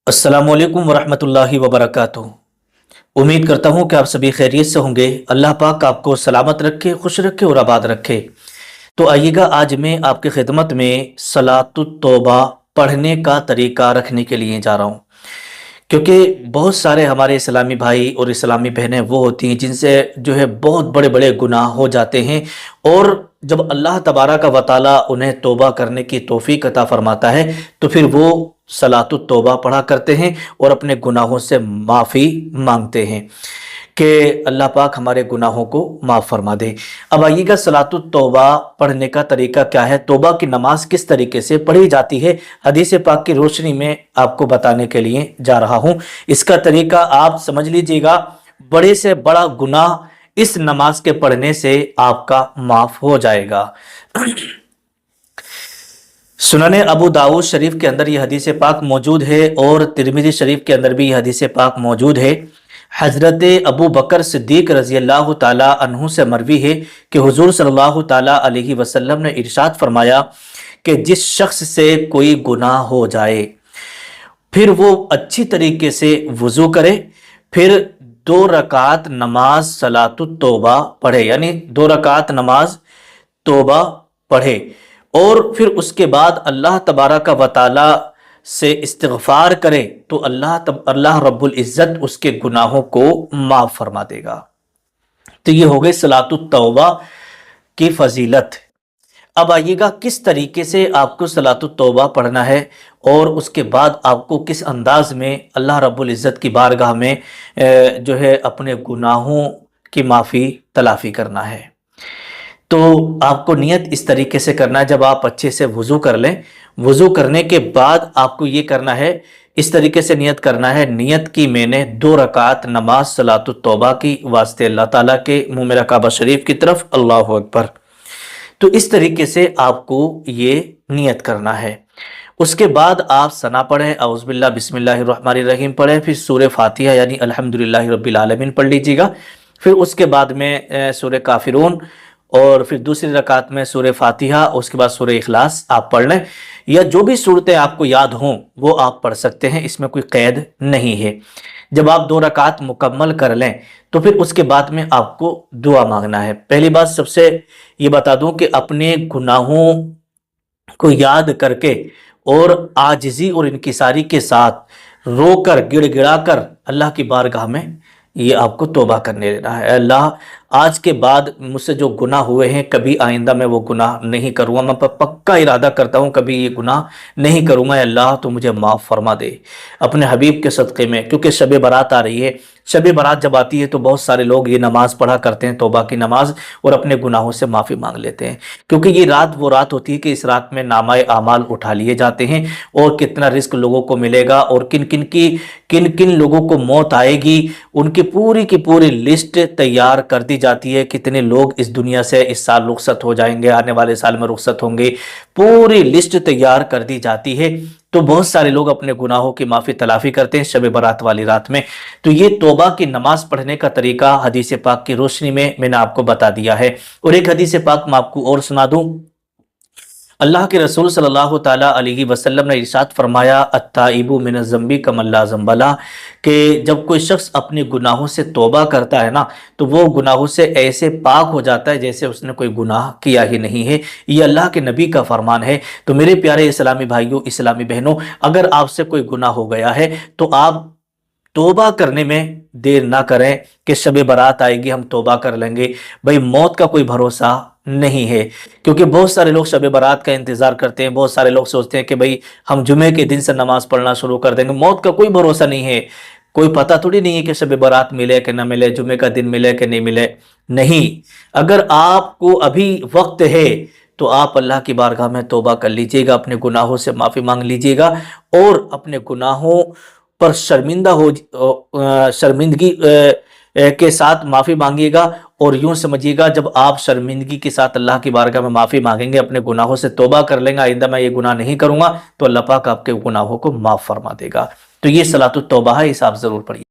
अस्सलामु अलैकुम वरहमतुल्लाहि वबरकातुहू। उम्मीद करता हूँ कि आप सभी खैरियत से होंगे। अल्लाह पाक आपको सलामत रखे, खुश रखे और आबाद रखे। तो आइएगा, आज मैं आपकी खिदमत में सलातुत तौबा पढ़ने का तरीका रखने के लिए जा रहा हूँ, क्योंकि बहुत सारे हमारे इस्लामी भाई और इस्लामी बहनें वो होती हैं जिनसे जो है बहुत बड़े बड़े गुनाह हो जाते हैं, और जब अल्लाह तबारक व तआला उन्हें तौबा करने की तौफीक अता फरमाता है तो फिर वो सलातुत तौबा पढ़ा करते हैं और अपने गुनाहों से माफ़ी मांगते हैं कि अल्लाह पाक हमारे गुनाहों को माफ़ फरमा दे। अब आइएगा, सलातुत तौबा पढ़ने का तरीका क्या है, तौबा की नमाज किस तरीके से पढ़ी जाती है, हदीस पाक की रोशनी में आपको बताने के लिए जा रहा हूँ। इसका तरीका आप समझ लीजिएगा। बड़े से बड़ा गुनाह इस नमाज के पढ़ने से आपका माफ़ हो जाएगा। सुनने अबू दाऊद शरीफ के अंदर यह हदीस पाक मौजूद है और तिरमिज़ी शरीफ के अंदर भी यह हदीस पाक मौजूद है। हज़रत अबू बकर सिद्दीक रज़ी अल्लाह ताला अन्हु से मरवी है कि हुज़ूर सल्लल्लाहु ताला अलैहि वसल्लम ने इरशाद फरमाया कि जिस शख्स से कोई गुनाह हो जाए फिर वो अच्छी तरीके से वज़ू करे, फिर 2 रकात नमाज सलातुत तौबा पढ़े, यानी 2 रकात नमाज तौबा पढ़े, और फिर उसके बाद अल्लाह तबारक व तआला से इस्तिग़फ़ार करे तो अल्लाह रब्बुल इज़्ज़त उसके गुनाहों को माफ़ फरमा देगा। तो ये हो गई सलातुत तौबा की फजीलत। अब आइएगा, किस तरीके से आपको सलातुत तौबा पढ़ना है और उसके बाद आपको किस अंदाज में अल्लाह रब्बुल इज़्ज़त की बारगाह में जो है अपने गुनाहों की माफ़ी तलाफ़ी करना है। तो आपको नियत इस तरीके से करना है, जब आप अच्छे से वज़ू कर लें, वज़ू करने के बाद आपको ये करना है, इस तरीके से नियत करना है, नियत की मैंने 2 रकात नमाज सलातुत तौबा की वास्ते अल्लाह ताला के मुँह मेरा काबा शरीफ की तरफ, अल्लाहु अकबर। तो इस तरीके से आपको ये नियत करना है। उसके बाद आप सना पढ़ें, औज़ुबिल्लाह बिस्मिल्लाहिर्रहमानिर्रहीम पढ़ें, फिर सूरह फातिहा यानी अल्हम्दुलिल्लाहि रब्बिल आलमीन पढ़ लीजिएगा। फिर उसके बाद में सूरह काफिरून, और फिर दूसरी रकात में सूरह फातिहा, उसके बाद सूरह इखलास आप पढ़ लें, या जो भी सूरतें आपको याद हों वो आप पढ़ सकते हैं, इसमें कोई कैद नहीं है। जब आप 2 रकात मुकम्मल कर लें तो फिर उसके बाद में आपको दुआ मांगना है। पहली बात सबसे ये बता दूं कि अपने गुनाहों को याद करके और आजिज़ी और इनकिसारी के साथ रोकर गिड़गिड़ा कर अल्लाह की बारगाह में ये आपको तौबा करने देना है। अल्लाह, आज के बाद मुझसे जो गुनाह हुए हैं कभी आइंदा मैं वो गुनाह नहीं करूँगा, मैं पक्का इरादा करता हूँ कभी ये गुनाह नहीं करूँगा। अल्लाह तो मुझे माफ़ फरमा दे अपने हबीब के सदक़े में, क्योंकि शब बारात आ रही है। शब बारात जब आती है तो बहुत सारे लोग ये नमाज़ पढ़ा करते हैं, तौबा की नमाज, और अपने गुनाहों से माफ़ी मांग लेते हैं, क्योंकि ये रात वो रात होती है कि इस रात में नामाए आमाल उठा लिए जाते हैं, और कितना रिस्क लोगों को मिलेगा और किन किन लोगों को मौत आएगी उनकी पूरी की पूरी लिस्ट तैयार कर दी जाती है। कितने लोग इस दुनिया से इस साल रुखसत हो जाएंगे, आने वाले साल में रुखसत होंगे, पूरी लिस्ट तैयार कर दी जाती है। तो बहुत सारे लोग अपने गुनाहों की माफ़ी तलाफ़ी करते हैं शब बारात वाली रात में। तो ये तौबा की नमाज पढ़ने का तरीका हदीस पाक की रोशनी में मैंने आपको बता दिया है। और एक हदीस पाक मैं आपको और सुना दूं। अल्लाह के रसूल सल्लल्लाहु ताला अलैहि वसल्लम ने इरशाद फरमाया, अत्ताइबु मिनज़ ज़म्बी कमल्ला ज़म्बला, कि जब कोई शख्स अपने गुनाहों से तौबा करता है ना तो वो गुनाहों से ऐसे पाक हो जाता है जैसे उसने कोई गुनाह किया ही नहीं है। ये अल्लाह के नबी का फरमान है। तो मेरे प्यारे इस्लामी भाइयों, इस्लामी बहनों, अगर आपसे कोई गुनाह हो गया है तो आप तौबा करने में देर ना करें कि शब बारात आएगी हम तौबा कर लेंगे। भाई, मौत का कोई भरोसा नहीं है, क्योंकि बहुत सारे लोग शब बारात का इंतज़ार करते हैं। बहुत सारे लोग सोचते हैं कि भाई हम जुमे के दिन से नमाज पढ़ना शुरू कर देंगे। मौत का कोई भरोसा नहीं है, कोई पता थोड़ी नहीं है कि शब बारात मिले कि ना मिले, जुमे का दिन मिले कि नहीं मिले। नहीं, अगर आपको अभी वक्त है तो आप अल्लाह की बारगाह में तौबा कर लीजिएगा, अपने गुनाहों से माफ़ी मांग लीजिएगा और अपने गुनाहों पर शर्मिंदगी के साथ माफ़ी मांगिएगा। और यूं समझिएगा, जब आप शर्मिंदगी के साथ अल्लाह की बारगाह में माफ़ी मांगेंगे, अपने गुनाहों से तौबा कर लेंगे, आइंदा मैं ये गुनाह नहीं करूँगा, तो अल्लाह पाक आपके गुनाहों को माफ़ फरमा देगा। तो ये सलातुत तौबा है, इसे आप ज़रूर पढ़िए।